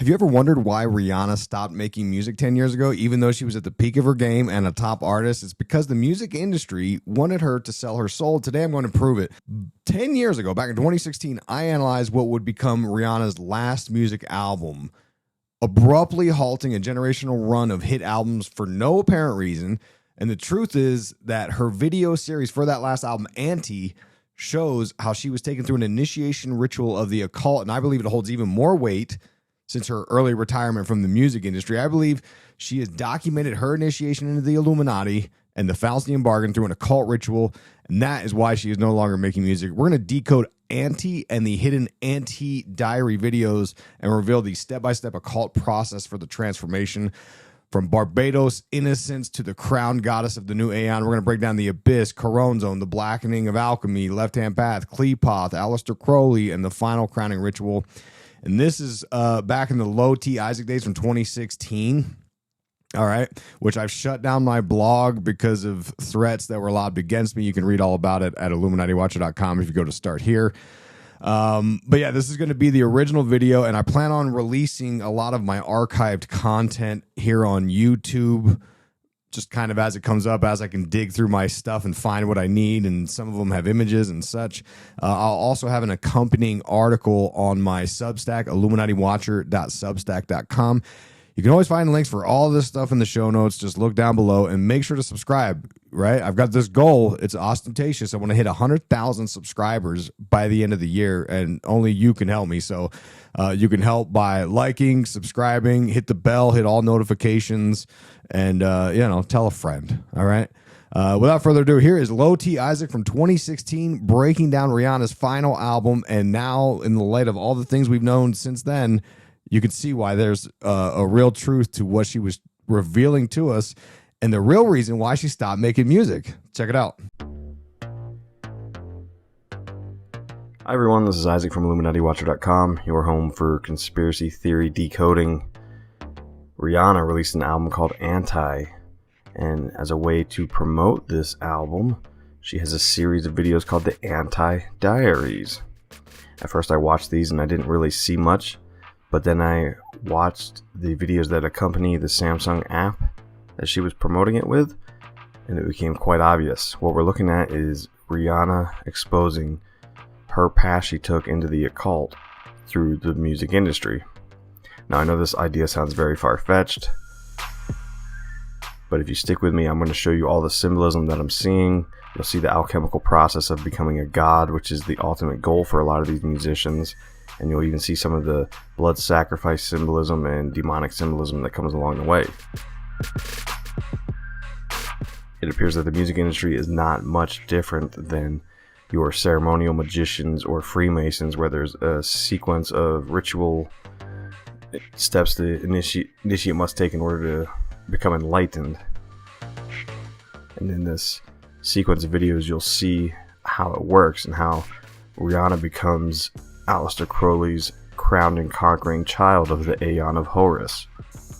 Have you ever wondered why Rihanna stopped making music 10 years ago, even though she was at the peak of her game and a top artist? It's because the music industry wanted her to sell her soul. Today, I'm going to prove it. 10 years ago, back in 2016, I analyzed what would become Rihanna's last music album, abruptly halting a generational run of hit albums for no apparent reason. And the truth is that her video series for that last album, Anti, shows how she was taken through an initiation ritual of the occult, and I believe it holds even more weight since her early retirement from the music industry. I believe she has documented her initiation into the Illuminati and the Faustian bargain through an occult ritual, and that is why she is no longer making music. We're going to decode Anti and the hidden Anti diary videos and reveal the step-by-step occult process for the transformation. From Barbados innocence to the crowned goddess of the new Aeon, we're going to break down the Abyss, Corone Zone, the blackening of alchemy, left-hand path, Klepoth, Aleister Crowley, and the final crowning ritual. And this is back in the low T Isaac days from 2016, all right, which I've shut down my blog because of threats that were lobbed against me. You can read all about it at IlluminatiWatcher.com if you go to start here. But yeah, this is going to be the original video, and I plan on releasing a lot of my archived content here on YouTube, just kind of as it comes up, as I can dig through my stuff and find what I need, and some of them have images and such. I'll also have an accompanying article on my Substack, IlluminatiWatcher.substack.com. You can always find links for all this stuff in the show notes. Just look down below and make sure to subscribe, right? I've got this goal. It's ostentatious. I want to hit 100,000 subscribers by the end of the year, and only you can help me. So you can help by liking, subscribing, hit the bell, hit all notifications, and, tell a friend, all right? Without further ado, here is Low T Isaac from 2016 breaking down Rihanna's final album, and now in the light of all the things we've known since then, you can see why there's a real truth to what she was revealing to us and the real reason why she stopped making music. Check it out. Hi everyone, this is Isaac from IlluminatiWatcher.com, your home for conspiracy theory decoding. Rihanna released an album called Anti, and as a way to promote this album, she has a series of videos called the Anti Diaries. At first I watched these and I didn't really see much, but then I watched the videos that accompany the Samsung app that she was promoting it with, and it became quite obvious. What we're looking at is Rihanna exposing her path she took into the occult through the music industry. Now I know this idea sounds very far-fetched, but if you stick with me, I'm going to show you all the symbolism that I'm seeing. You'll see the alchemical process of becoming a god, which is the ultimate goal for a lot of these musicians. And you'll even see some of the blood sacrifice symbolism and demonic symbolism that comes along the way. It appears that the music industry is not much different than your ceremonial magicians or Freemasons, where there's a sequence of ritual steps the initiate must take in order to become enlightened. And in this sequence of videos, you'll see how it works and how Rihanna becomes Aleister Crowley's crowned and conquering child of the Aeon of Horus.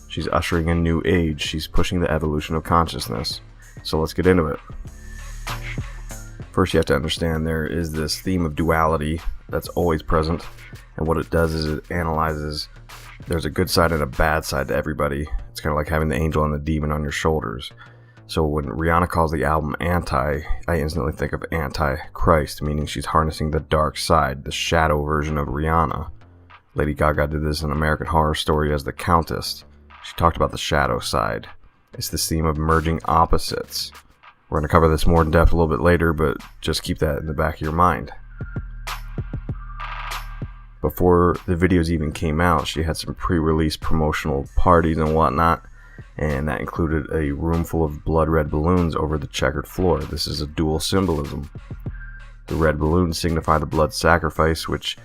She's ushering a new age. She's pushing the evolution of consciousness. So let's get into it. First, you have to understand there is this theme of duality that's always present, and what it does is it analyzes there's a good side and a bad side to everybody. It's kind of like having the angel and the demon on your shoulders. So when Rihanna calls the album Anti, I instantly think of Anti-Christ, meaning she's harnessing the dark side, the shadow version of Rihanna. Lady Gaga did this in American Horror Story as the Countess. She talked about the shadow side. It's this theme of merging opposites. We're going to cover this more in depth a little bit later, but just keep that in the back of your mind. Before the videos even came out, she had some pre-release promotional parties and whatnot, and that included a room full of blood red balloons over the checkered floor. This is a dual symbolism. The red balloons signify the blood sacrifice, which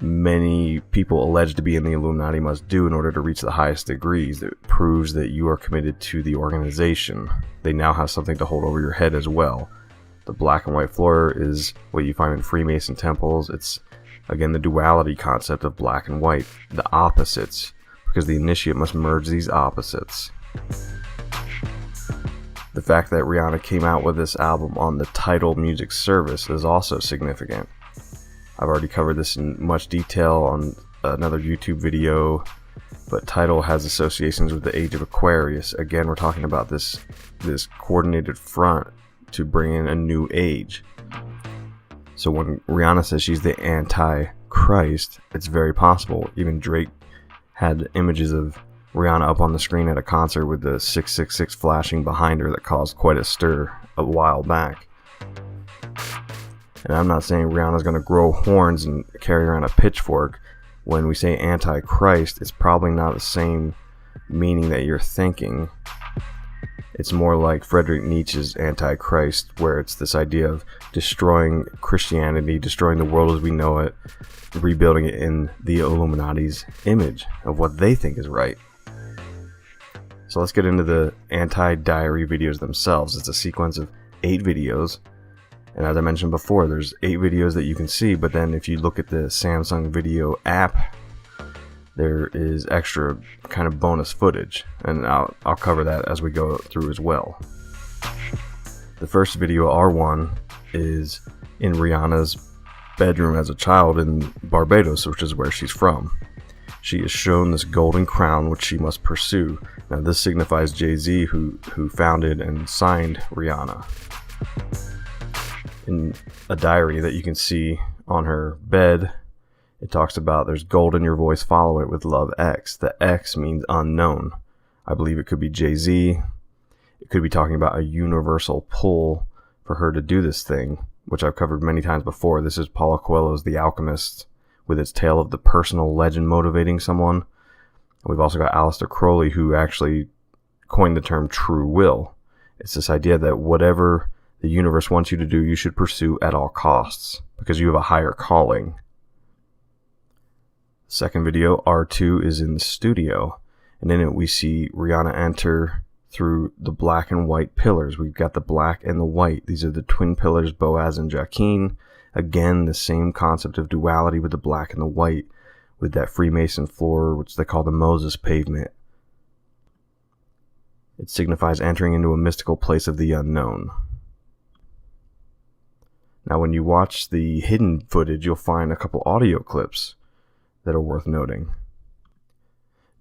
many people alleged to be in the Illuminati must do in order to reach the highest degrees. It proves that you are committed to the organization. They now have something to hold over your head as well. The black and white floor is what you find in Freemason temples. It's, again, the duality concept of black and white, the opposites, because the initiate must merge these opposites. The fact that Rihanna came out with this album on the Tidal music service is also significant. I've already covered this in much detail on another YouTube video but title has associations with the age of Aquarius. Again, we're talking about this coordinated front to bring in a new age. So when Rihanna says she's the anti-Christ, it's very possible. Even Drake had images of Rihanna up on the screen at a concert with the 666 flashing behind her that caused quite a stir a while back. And I'm not saying Rihanna's going to grow horns and carry around a pitchfork. When we say anti-Christ, it's probably not the same meaning that you're thinking. It's more like Friedrich Nietzsche's Antichrist, where it's this idea of destroying Christianity, destroying the world as we know it, rebuilding it in the Illuminati's image of what they think is right. So let's get into the anti-diary videos themselves. It's a sequence of 8 videos. And as I mentioned before, there's 8 videos that you can see, but then if you look at the Samsung Video app, there is extra kind of bonus footage, and I'll cover that as we go through as well. The first video, R1, is in Rihanna's bedroom as a child in Barbados, which is where she's from. She is shown this golden crown which she must pursue. Now this signifies Jay-Z, who founded and signed Rihanna. In a diary that you can see on her bed, it talks about there's gold in your voice, follow it with love X. The X means unknown. I believe it could be Jay-Z. It could be talking about a universal pull for her to do this thing, which I've covered many times before. This is Paulo Coelho's The Alchemist, with its tale of the personal legend motivating someone. We've also got Aleister Crowley, who actually coined the term true will. It's this idea that whatever the universe wants you to do, you should pursue at all costs, because you have a higher calling. Second video, R2, is in the studio, and in it we see Rihanna enter through the black and white pillars. We've got the black and the white. These are the twin pillars, Boaz and Jachin. Again, the same concept of duality with the black and the white, with that Freemason floor, which they call the Moses pavement. It signifies entering into a mystical place of the unknown. Now, when you watch the hidden footage, you'll find a couple audio clips that are worth noting.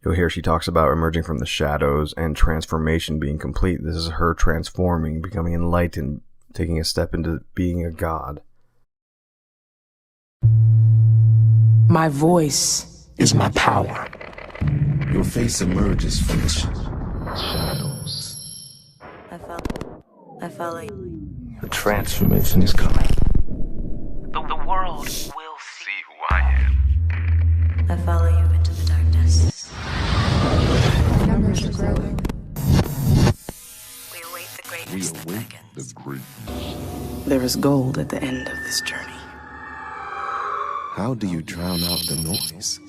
You'll hear she talks about emerging from the shadows and transformation being complete. This is her transforming, becoming enlightened, taking a step into being a god. My voice is my power. Your face emerges from the shadows. I follow you. The transformation is coming. The world will see who I am. I follow you into the darkness. Numbers are growing. We await the greatness that beckons. There is gold at the end of this journey. How do you drown out the noise?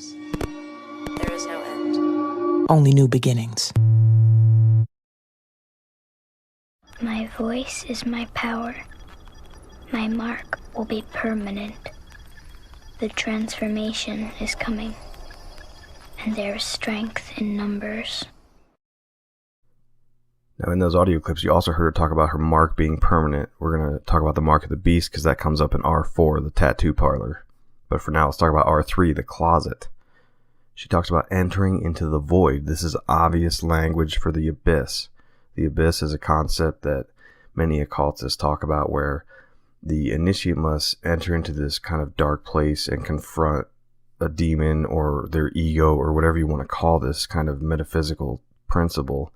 There is no end. Only new beginnings. My voice is my power. My mark will be permanent. The transformation is coming, and there is strength in numbers. Now, in those audio clips, you also heard her talk about her mark being permanent. We're going to talk about the mark of the beast, because that comes up in R4, the tattoo parlor. But for now, let's talk about R3, the closet. She talks about entering into the void. This is obvious language for the abyss. The abyss is a concept that many occultists talk about, where the initiate must enter into this kind of dark place and confront a demon or their ego, or whatever you want to call this kind of metaphysical principle.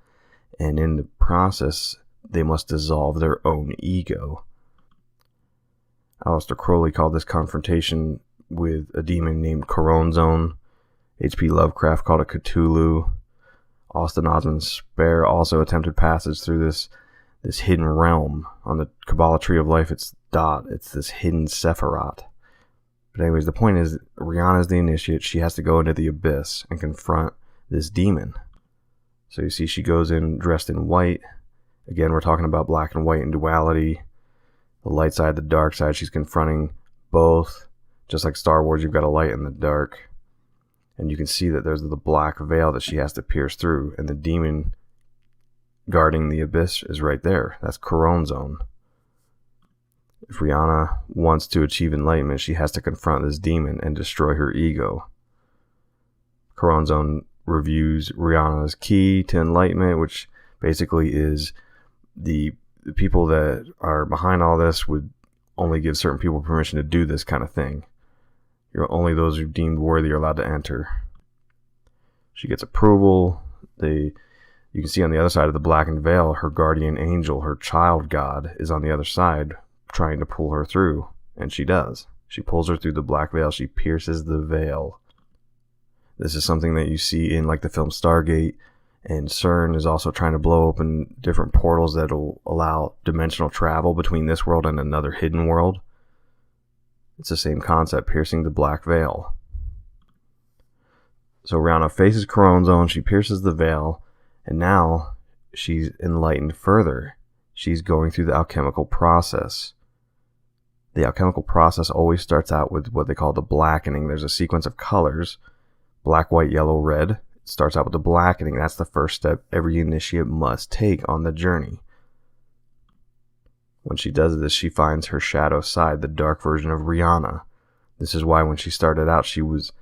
And in the process, they must dissolve their own ego. Aleister Crowley called this confrontation with a demon named Coronzone. H.P. Lovecraft called it Cthulhu. Austin Osman Spare also attempted passage through this hidden realm. On the Kabbalah Tree of Life, it's Dot. It's this hidden Sephiroth. But anyways, the point is, Rihanna's the initiate. She has to go into the abyss and confront this demon. So you see she goes in dressed in white. Again, we're talking about black and white and duality. The light side, the dark side. She's confronting both. Just like Star Wars, you've got a light and the dark. And you can see that there's the black veil that she has to pierce through. And the demon guarding the abyss is right there. That's Coronzone. If Rihanna wants to achieve enlightenment, she has to confront this demon and destroy her ego. Coronzone reviews Rihanna's key to enlightenment, which basically is the people that are behind all this would only give certain people permission to do this kind of thing. Only those who are deemed worthy are allowed to enter. She gets approval. You can see on the other side of the blackened veil, her guardian angel, her child god, is on the other side trying to pull her through, and she does. She pulls her through the black veil. She pierces the veil. This is something that you see in like the film Stargate, and CERN is also trying to blow open different portals that will allow dimensional travel between this world and another hidden world. It's the same concept, piercing the black veil. So Rihanna faces Corone Zone, she pierces the veil, and now she's enlightened further. She's going through the alchemical process. The alchemical process always starts out with what they call the blackening. There's a sequence of colors, black, white, yellow, red. It starts out with the blackening. That's the first step every initiate must take on the journey. When she does this, she finds her shadow side, the dark version of Rihanna. This is why when she started out, she was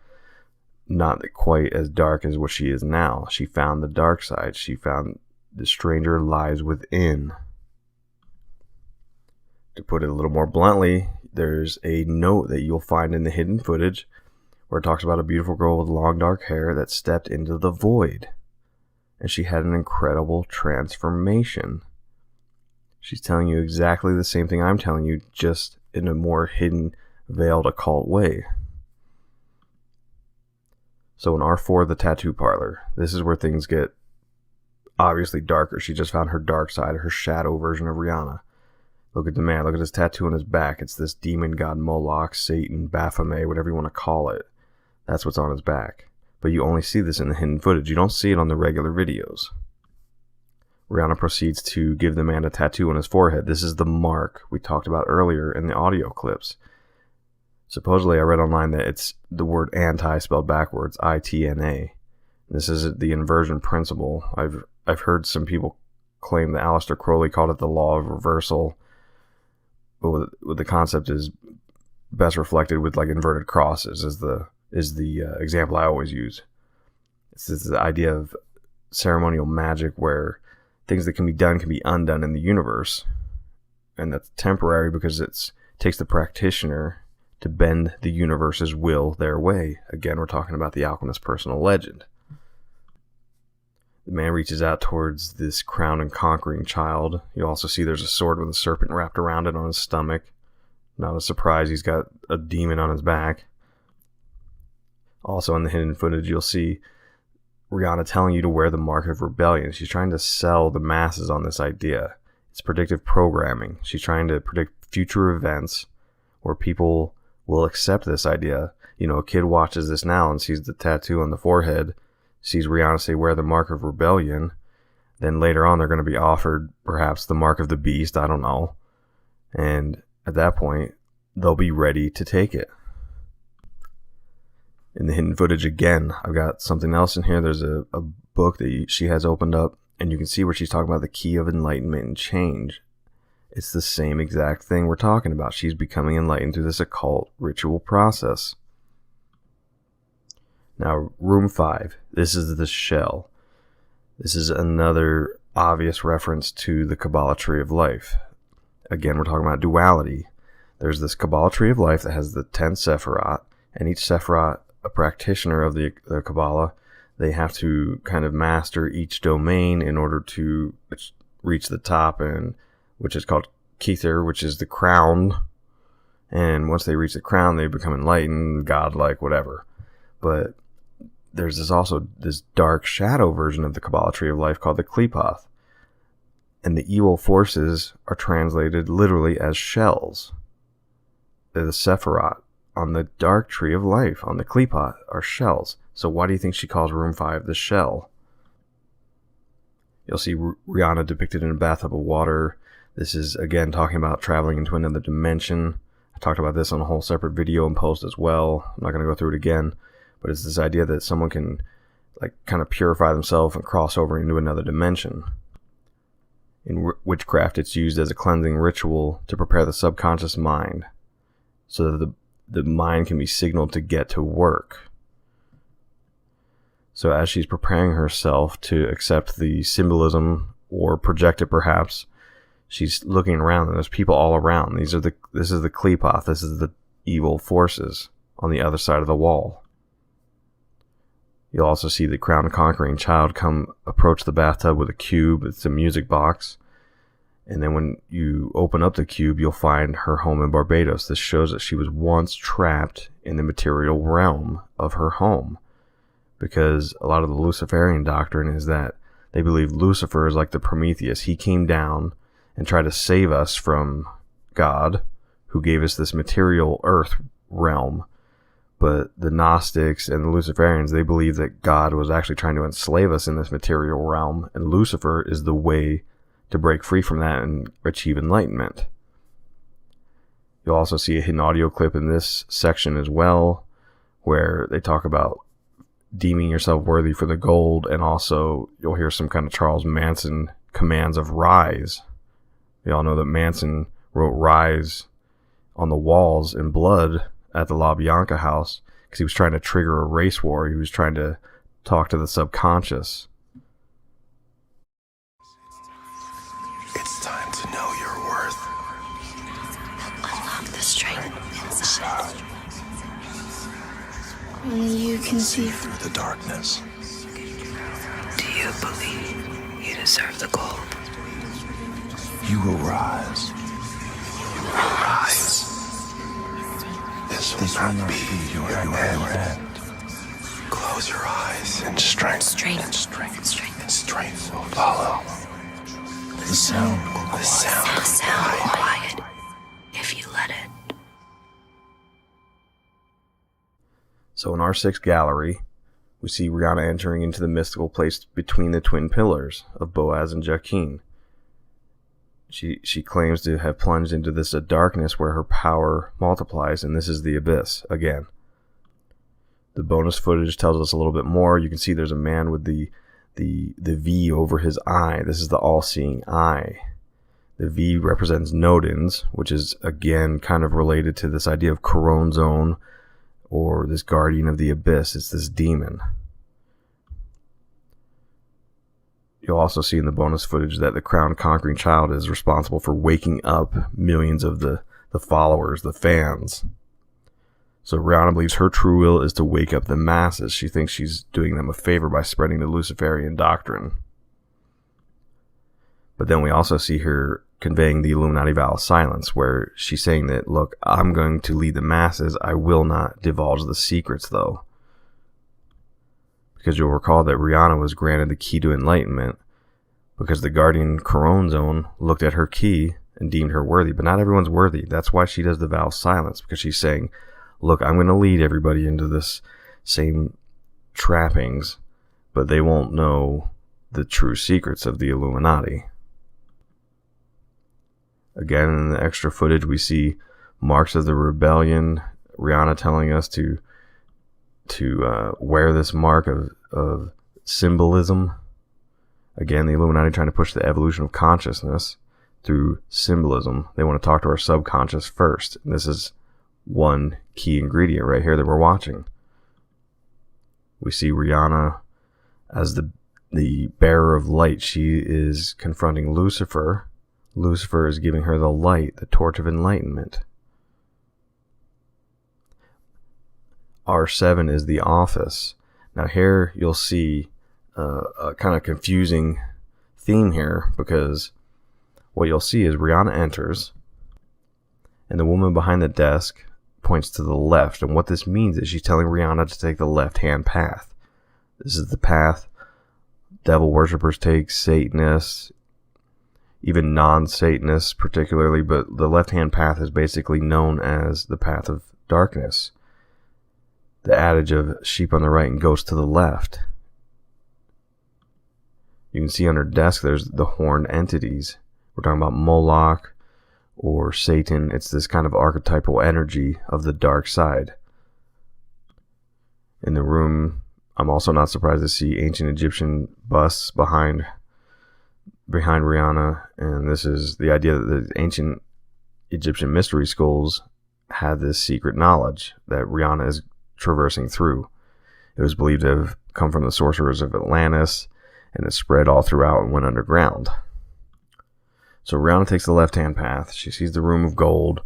not quite as dark as what she is now. She found the dark side. She found the stranger lies within. To put it a little more bluntly, there's a note that you'll find in the hidden footage where it talks about a beautiful girl with long dark hair that stepped into the void. And she had an incredible transformation. She's telling you exactly the same thing I'm telling you, just in a more hidden, veiled, occult way. So in R4, the tattoo parlor, this is where things get obviously darker. She just found her dark side, her shadow version of Rihanna. Look at the man, look at his tattoo on his back. It's this demon god Moloch, Satan, Baphomet, whatever you want to call it. That's what's on his back. But you only see this in the hidden footage. You don't see it on the regular videos. Rihanna proceeds to give the man a tattoo on his forehead. This is the mark we talked about earlier in the audio clips. Supposedly, I read online that it's the word anti spelled backwards, I-T-N-A. This is the inversion principle. I've heard some people claim that Aleister Crowley called it the law of reversal. But what the concept is best reflected with like inverted crosses is the example I always use. It's the idea of ceremonial magic where things that can be done can be undone in the universe. And that's temporary because it takes the practitioner to bend the universe's will their way. Again, we're talking about the alchemist's personal legend. The man reaches out towards this crowned and conquering child. You also see there's a sword with a serpent wrapped around it on his stomach. Not a surprise, he's got a demon on his back. Also in the hidden footage, you'll see Rihanna telling you to wear the mark of rebellion. She's trying to sell the masses on this idea. It's predictive programming. She's trying to predict future events where people will accept this idea. You know, a kid watches this now and sees the tattoo on the forehead, sees Rihanna say, wear the mark of rebellion. Then later on, they're going to be offered perhaps the mark of the beast. I don't know. And at that point, they'll be ready to take it. In the hidden footage again, I've got something else in here. There's a book that she has opened up, and you can see where she's talking about the key of enlightenment and change. It's the same exact thing we're talking about. She's becoming enlightened through this occult ritual process. Now, room 5. This is the shell. This is another obvious reference to the Kabbalah tree of life. Again, we're talking about duality. There's this Kabbalah tree of life that has the 10 Sephirot, and each Sephirot, a practitioner of the Kabbalah, they have to kind of master each domain in order to reach the top, and which is called Kether, which is the crown. And once they reach the crown, they become enlightened, godlike, whatever. But there's also this dark shadow version of the Kabbalah tree of life called the Qliphoth. And the evil forces are translated literally as shells. They're the Sephirot on the dark tree of life, on the Qliphoth, are shells. So why do you think she calls room 5 the shell? You'll see Rihanna depicted in a bathtub of water. This is, again, talking about traveling into another dimension. I talked about this on a whole separate video and post as well. I'm not going to go through it again. But it's this idea that someone can like kind of purify themselves and cross over into another dimension. In witchcraft, it's used as a cleansing ritual to prepare the subconscious mind so that the mind can be signaled to get to work. So as she's preparing herself to accept the symbolism or project it perhaps, she's looking around and there's people all around. This is the Klepoth. This is the evil forces on the other side of the wall. You'll also see the crowned conquering child approach the bathtub with a cube. It's a music box. And then when you open up the cube, you'll find her home in Barbados. This shows that she was once trapped in the material realm of her home. Because a lot of the Luciferian doctrine is that they believe Lucifer is like the Prometheus. He came down and tried to save us from God, who gave us this material earth realm. But the Gnostics and the Luciferians, they believe that God was actually trying to enslave us in this material realm, and Lucifer is the way to break free from that and achieve enlightenment. You'll also see a hidden audio clip in this section as well, where they talk about deeming yourself worthy for the gold, and also you'll hear some kind of Charles Manson commands of rise. We all know that Manson wrote rise on the walls in blood at the La Bianca house because he was trying to trigger a race war. He was trying to talk to the subconscious. It's time to know your worth. Unlock the strength inside. Only you can see Through the darkness. Do you believe you deserve the gold? You will rise. You will rise. This will not be your end. Close your eyes and strength. And strength will follow. The sound will quiet. If you let it. So in our 6th gallery, we see Rihanna entering into the mystical place between the twin pillars of Boaz and Jachin. She claims to have plunged into this darkness where her power multiplies, and this is the abyss again. The bonus footage tells us a little bit more. You can see there's a man with the V over his eye. This is the all-seeing eye. The V represents Nodens, which is again kind of related to this idea of Corone Zone, or this guardian of the abyss. It's this demon. You'll also see in the bonus footage that the crowned conquering child is responsible for waking up millions of the followers, the fans. So Rihanna believes her true will is to wake up the masses. She thinks she's doing them a favor by spreading the Luciferian doctrine. But then we also see her conveying the Illuminati vow of silence, where she's saying that, look, I'm going to lead the masses. I will not divulge the secrets, though. Because you'll recall that Rihanna was granted the key to enlightenment because the guardian Corone Zone looked at her key and deemed her worthy. But not everyone's worthy. That's why she does the vow of silence, because she's saying, look, I'm going to lead everybody into this same trappings, but they won't know the true secrets of the Illuminati. Again, in the extra footage, we see marks of the rebellion. Rihanna telling us to wear this mark of symbolism. Again, the Illuminati trying to push the evolution of consciousness through symbolism. They want to talk to our subconscious first. And this is one key ingredient right here that we're watching. We see Rihanna as the bearer of light. She is confronting Lucifer. Lucifer is giving her the light, the torch of enlightenment. R7 is the office. Now here you'll see a kind of confusing theme here, because what you'll see is Rihanna enters and the woman behind the desk points to the left, and what this means is she's telling Rihanna to take the left-hand path. This is the path devil worshippers take, Satanists, even non-Satanists particularly, but the left-hand path is basically known as the path of darkness. The adage of sheep on the right and goats to the left. You can see on her desk there's the horned entities. We're talking about Moloch or Satan. It's this kind of archetypal energy of the dark side. In the room, I'm also not surprised to see ancient Egyptian busts behind Rihanna, and this is the idea that the ancient Egyptian mystery schools had this secret knowledge that Rihanna is traversing through. It was believed to have come from the sorcerers of Atlantis, and it spread all throughout and went underground. So Rihanna takes the left-hand path. She sees the room of gold,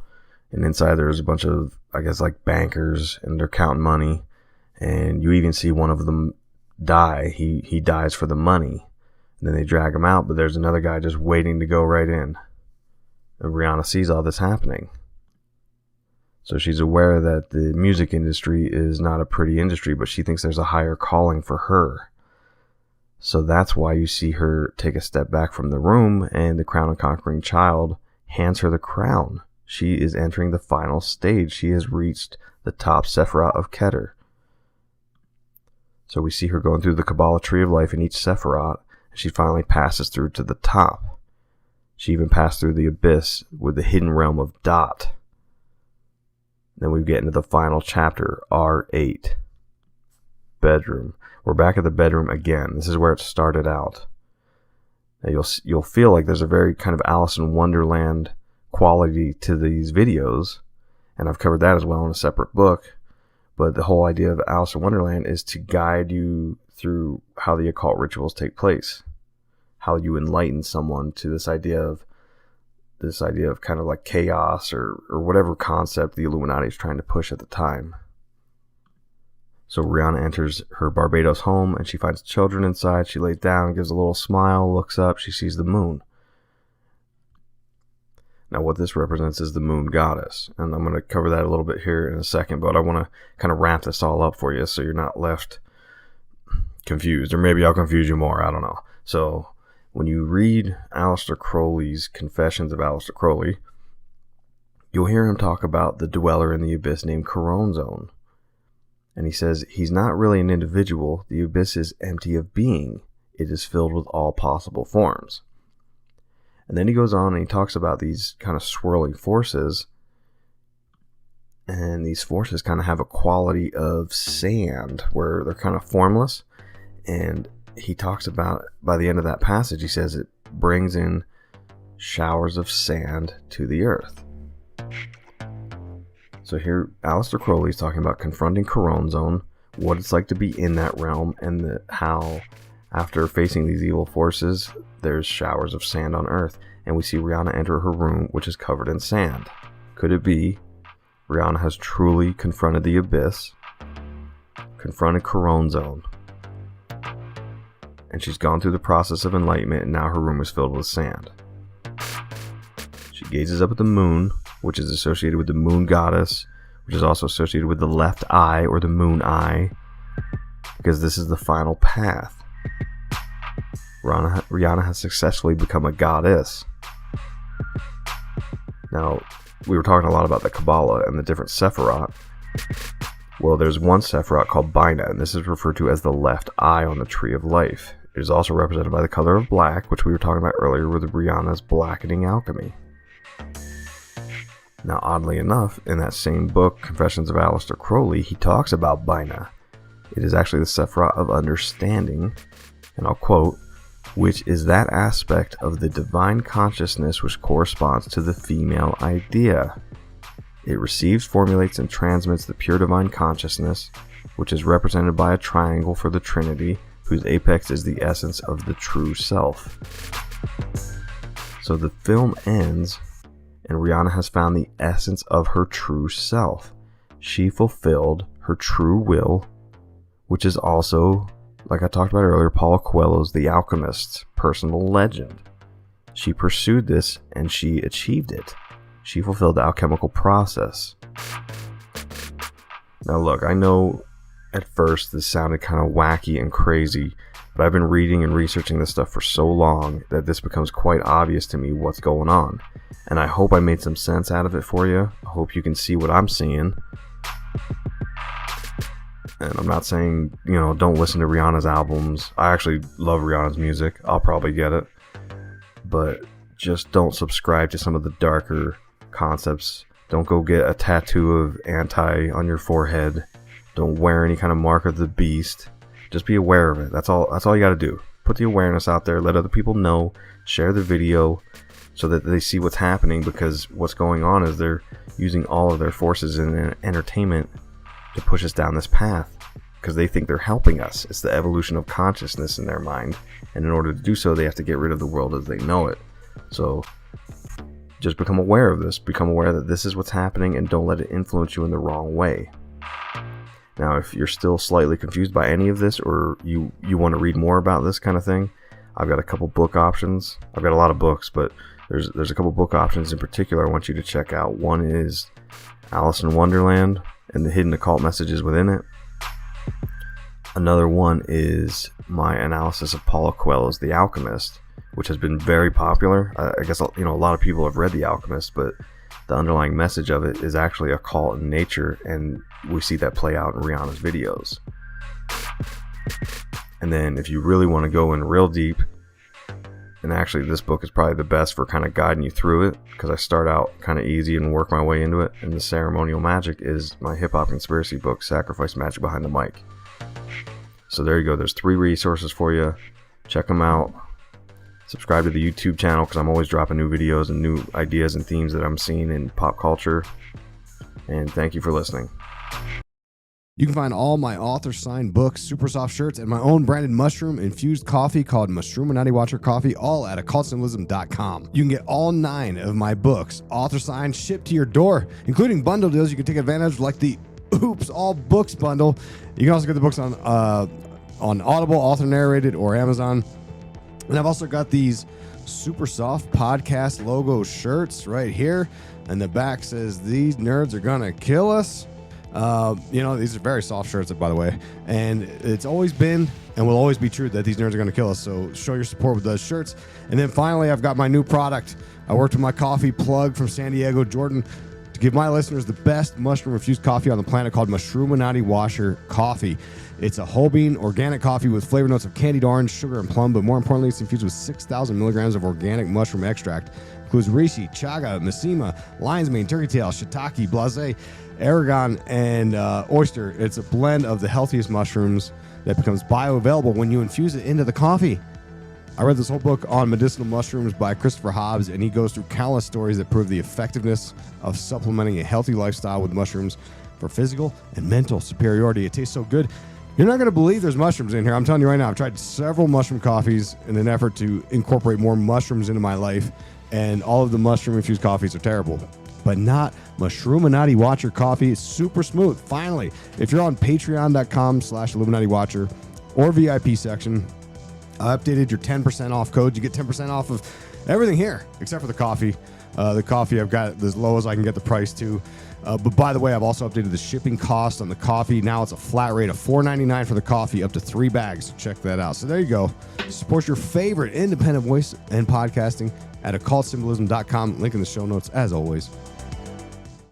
and inside there's a bunch of, I guess, like bankers, and they're counting money. And you even see one of them die. He dies for the money. And then they drag him out, but there's another guy just waiting to go right in. And Rihanna sees all this happening. So she's aware that the music industry is not a pretty industry, but she thinks there's a higher calling for her. So that's why you see her take a step back from the room, and the Crown and Conquering Child hands her the crown. She is entering the final stage. She has reached the top Sephiroth of Keter. So we see her going through the Kabbalah tree of life in each Sephiroth, and she finally passes through to the top. She even passed through the abyss with the hidden realm of Dot. Then we get into the final chapter, R8. Bedroom. We're back at the bedroom again. This is where it started out. Now you'll feel like there's a very kind of Alice in Wonderland quality to these videos, and I've covered that as well in a separate book. But the whole idea of Alice in Wonderland is to guide you through how the occult rituals take place, how you enlighten someone to this idea of kind of like chaos or whatever concept the Illuminati is trying to push at the time. So Rihanna enters her Barbados home, and she finds children inside. She lays down, gives a little smile, looks up, she sees the moon. Now what this represents is the moon goddess, and I'm going to cover that a little bit here in a second, but I want to kind of wrap this all up for you so you're not left confused, or maybe I'll confuse you more, I don't know. So when you read Aleister Crowley's Confessions of Aleister Crowley, you'll hear him talk about the dweller in the abyss named Coronzone. And he says he's not really an individual. The abyss is empty of being. It is filled with all possible forms. And then he goes on and he talks about these kind of swirling forces. And these forces kind of have a quality of sand where they're kind of formless. And he talks about, by the end of that passage, he says it brings in showers of sand to the earth. So here, Aleister Crowley is talking about confronting Coronzone, what it's like to be in that realm, and how, after facing these evil forces, there's showers of sand on Earth. And we see Rihanna enter her room, which is covered in sand. Could it be Rihanna has truly confronted the abyss, confronted Coronzone, and she's gone through the process of enlightenment, and now her room is filled with sand? She gazes up at the moon, which is associated with the moon goddess, which is also associated with the left eye, or the moon eye, because this is the final path. Rihanna has successfully become a goddess. Now, we were talking a lot about the Kabbalah and the different Sephiroth. Well, there's one Sephiroth called Bina, and this is referred to as the left eye on the Tree of Life. It is also represented by the color of black, which we were talking about earlier with Rihanna's blackening alchemy. Now, oddly enough, in that same book, Confessions of Aleister Crowley, he talks about Bina. It is actually the Sephiroth of understanding, and I'll quote, which is that aspect of the divine consciousness which corresponds to the female idea. It receives, formulates, and transmits the pure divine consciousness, which is represented by a triangle for the Trinity, whose apex is the essence of the true self. So the film ends, and Rihanna has found the essence of her true self. She fulfilled her true will, which is also, like I talked about earlier, Paulo Coelho's The Alchemist's personal legend. She pursued this and she achieved it. She fulfilled the alchemical process. Now look, I know at first this sounded kind of wacky and crazy, but I've been reading and researching this stuff for so long that this becomes quite obvious to me what's going on. And I hope I made some sense out of it for you. I hope you can see what I'm seeing. And I'm not saying, don't listen to Rihanna's albums. I actually love Rihanna's music. I'll probably get it. But just don't subscribe to some of the darker concepts. Don't go get a tattoo of Anti on your forehead. Don't wear any kind of mark of the beast. Just be aware of it. That's all you got to do. Put the awareness out there. Let other people know. Share the video so that they see what's happening, because what's going on is they're using all of their forces in entertainment to push us down this path. because they think they're helping us. It's the evolution of consciousness in their mind, and in order to do so, they have to get rid of the world as they know it. So just become aware of this. Become aware that this is what's happening, and don't let it influence you in the wrong way. Now, if you're still slightly confused by any of this, or you want to read more about this kind of thing, I've got a couple book options. I've got a lot of books, but there's a couple book options in particular I want you to check out. One is Alice in Wonderland and the hidden occult messages within it. Another one is my analysis of Paulo Coelho's The Alchemist, which has been very popular. I guess, a lot of people have read The Alchemist, but the underlying message of it is actually occult in nature, and we see that play out in Rihanna's videos. And then if you really want to go in real deep, and actually this book is probably the best for kind of guiding you through it, because I start out kind of easy and work my way into it, and the ceremonial magic is my hip-hop conspiracy book, Sacrifice Magic Behind the Mic. So there you go. There's 3 resources for you. Check them out. Subscribe to the YouTube channel, because I'm always dropping new videos and new ideas and themes that I'm seeing in pop culture. And thank you for listening. You can find all my author-signed books, super soft shirts, and my own branded mushroom-infused coffee called Illuminati Watcher Coffee, all at occultsymbolism.com. You can get all 9 of my books, author-signed, shipped to your door, including bundle deals you can take advantage of, like the Oops All Books bundle. You can also get the books on Audible, author-narrated, or Amazon. And I've also got these super soft podcast logo shirts right here. And the back says, "These nerds are gonna kill us." These are very soft shirts, by the way. And it's always been and will always be true that these nerds are gonna kill us. So show your support with those shirts. And then finally, I've got my new product. I worked with my coffee plug from San Diego, Jordan, to give my listeners the best mushroom-infused coffee on the planet called Illuminati Watcher Coffee. It's a whole bean organic coffee with flavor notes of candied orange, sugar, and plum, but more importantly, it's infused with 6,000 milligrams of organic mushroom extract. Includes reishi, chaga, mishima, lion's mane, turkey tail, shiitake, blase, aragon, and oyster. It's a blend of the healthiest mushrooms that becomes bioavailable when you infuse it into the coffee. I read this whole book on medicinal mushrooms by Christopher Hobbs, and he goes through countless stories that prove the effectiveness of supplementing a healthy lifestyle with mushrooms for physical and mental superiority. It tastes so good. You're not going to believe there's mushrooms in here. I'm telling you right now, I've tried several mushroom coffees in an effort to incorporate more mushrooms into my life, and all of the mushroom-infused coffees are terrible. But not Illuminati Watcher Coffee. It's super smooth. Finally, if you're on patreon.com/Illuminati Watcher or VIP section, I updated your 10% off code. You get 10% off of everything here, except for the coffee. The coffee, I've got it as low as I can get the price to. But by the way, I've also updated the shipping cost on the coffee. Now it's a flat rate of $4.99 for the coffee, up to 3 bags. So check that out. So there you go. Support your favorite independent voice and podcasting at occultsymbolism.com. Link in the show notes, as always.